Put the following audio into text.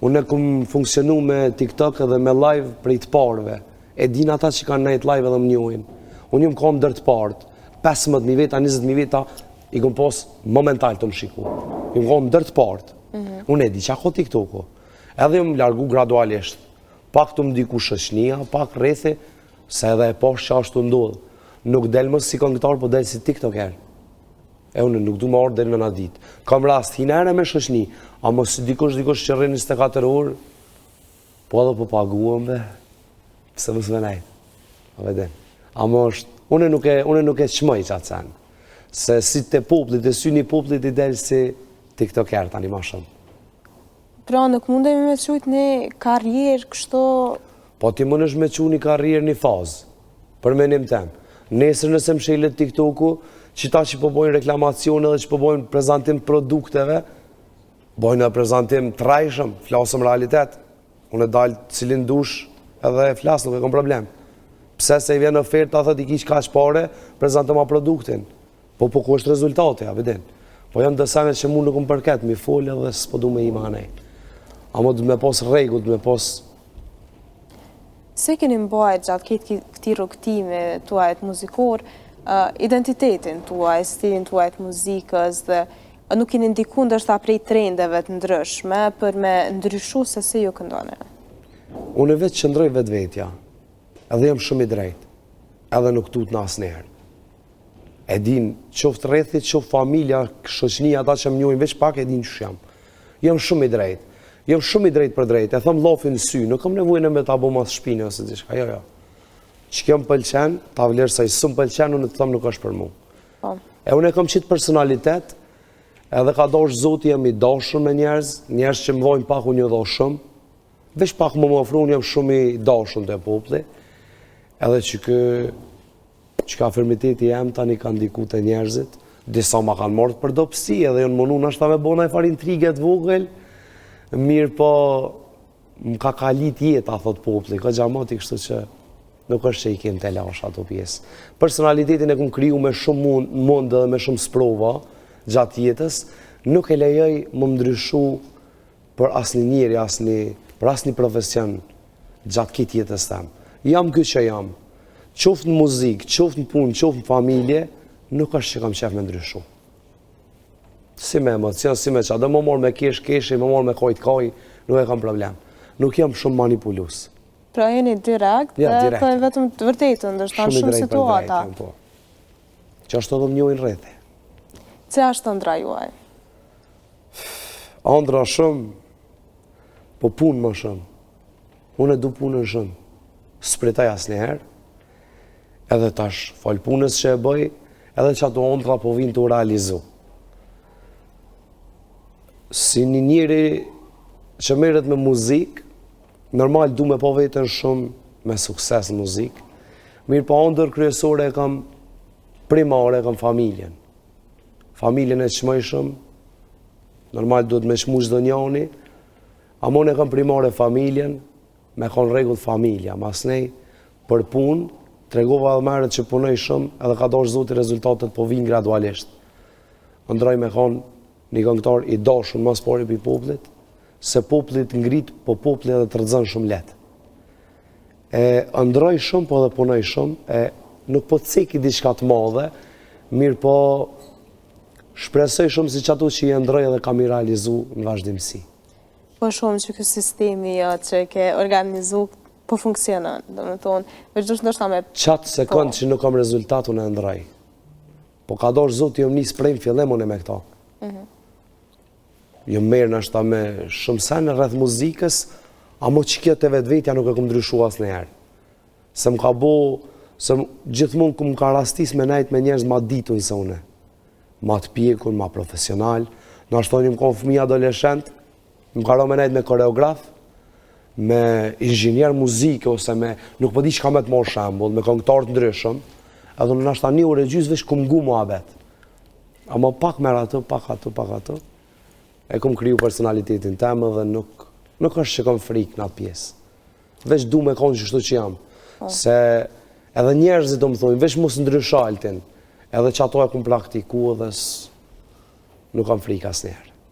Unë e kum funksionu me TikTok edhe me live prej të parëve. E din ata që kanë nejt live edhe më njohin. Unë jam kom dër të partë. 15.000 veta, 20.000 veta, i kom pos momental të më shiku. Jam kom dër të partë. Unë e di që ako TikToku. Edhe jam largu gradualisht. Pak të më diku shëshnia, pak rrethi, se edhe e poshtë që ashtu ndodhë. Nuk del më si këngëtar, po del si TikToker. E unë nuk du më orë del me nga ditë. Kam rast hinere me shëshni, a më si dikush që rrinë 24 orë, po edhe po paguam dhe, pëse më së venajt. A veden. A më është, une nuk e qmëj që atë sen. Se si të poplit, të syni poplit i del si TikToker tani ma shumë. Pra nuk mundemi me qujtë një karrierë kështu... Po ti mund është me qu një karrierë një fazë, për menim tem. Nesër nëse më shelet TikToku, qita që po bojnë reklamacione dhe që po bojnë prezentim produkteve, bojnë prezentim të rajshëm, flasëm realitet. Unë e dalë cilin dush edhe flasë, nuk e kom problem. Pse se i vjen oferta, thët i kish kaq pare, prezentim a produktin. Po ku është rezultate, a vedin. Po janë dësane që mu nuk më përket, mi folë edhe s'po du me i manej. A më du me pos rregull, du me pos... Se keni mbajt gjatë këti rrugtime tuajt muzikor, identitetin tuaj, stilin tuajt muzikës dhe nuk keni ndikun dërshta prej trendeve të ndryshme për me ndryshu se ju këndone? Unë vetë qëndroj vetë vetja, edhe jam shumë i drejt, edhe nuk tut në asnëherë. E din, qoftë rrethit, qoftë familja, shoqënia, ata që më njohin veç pak, e din që jam. Jam shumë i drejt. Jam shumë i drejt për drejt, e thëm lofin sy, nuk kam nevojnë me ta bo mas shpine ose diçka, jo. Që kjo më pëlqen, ta vlerë sa i së më pëlqen, unë të thëm nuk është për mu. E unë e kam qitë personalitet, edhe ka dosh zoti jam i dashur me njerëz që më vojnë pak unë jo dashëm, veç pak më ofru, unë jam shumë i dashur të populli, edhe që ka afirmiteti jem tani ka ndiku të njerëzit, disa ma kanë morët për dopsi, edhe jënë mënu nashta me bona e far intriget vogël, mirë po më ka kalit jetë, a thot populli, ka gjamati kështu që nuk është që i kemë të lash ato pjesë. Personalitetin e këmë kriju me shumë mundë dhe me shumë sprova gjatë jetës, nuk e lejoj më ndryshu për asni njeri, për asni profesion gjatë kitë jetës temë. Jam këtë që jam. Qoftë në muzikë, qoftë në punë, qoftë në familje, nuk është që kam qef me ndryshu. Si me emocion, si me qa, dhe më morë me kesh, më morë me kaj, nuk e kam problem. Nuk jam shumë manipulus. Pra jeni direkt, dhe të e vetëm të vërtetën, dhe shtanë shumë situata. Që është të dhe më njojnë rrethë. Ce është të ndra juaj? Andra shumë, po punë më shumë. Unë e du punën shumë. Spritaj asë njëherë, edhe tash falë punës që e bëj, edhe që ato ondra po vinë të realizu. Si një njëri që merret me muzikë, normal du me po vetën shumë me sukses në muzikë, mirë po ndër kryesore e kam primare, e kam familjen. Familjen e qmëjshëm, normal duhet me qmu çdo njani, amon e kam primare familjen, me konë regull familja, mas nej për punë, tregova edhe merët që punoj shumë, edhe ka dosh zoti rezultatet po vinë gradualisht. Ndroj me konë një këngëtar i dashur mas pari për popullit, se popullit ngrit, po popullit edhe të rëzën shumë letë. Ndroj shumë, po edhe punoj shumë, nuk po të ceki diçka të madhe, mirë po shpresoj shumë si që ato që i ndroj edhe kam i realizu në vazhdimësi. Po shumë që këtë sistemi që ke organizu po funksionon, do me thonë, vërgjusht ndoshta me... Qatë sekund që nuk kam rezultat, unë e ndroj. Po ka dosh zotë, jom një sprejmë fillim unë me këta. Jom merë nështë me shumë senë rreth muzikës, a mo që kjo të vetë vetja nuk e këmë ndryshu asë njëherë. Se më ka bo, se gjithmonë këmë ka rastis me nejtë me njerëz ma ditun se une. Ma të pjekun, ma profesional. Në ashtë thonë, më konë fëmi adoleshent, më ka ro me nejtë me koreograf, me inxhinier muzike, ose me, nuk po di që ka me të morë shambull, me këngëtar të ndryshëm, edhe në ashtë ta një ore gjysë vesh këmë gu mua vetë. A mo pak merë ato, pak ato, e këmë kriju personalitetin temë dhe nuk është që këmë frikë në atë pjesë. Veç du me konë që shtu që jam. Se edhe njerëzit do më thujnë, veç mos ndryshaltin, edhe që ato e këmë praktiku dhe nuk kam frikë asë njerë.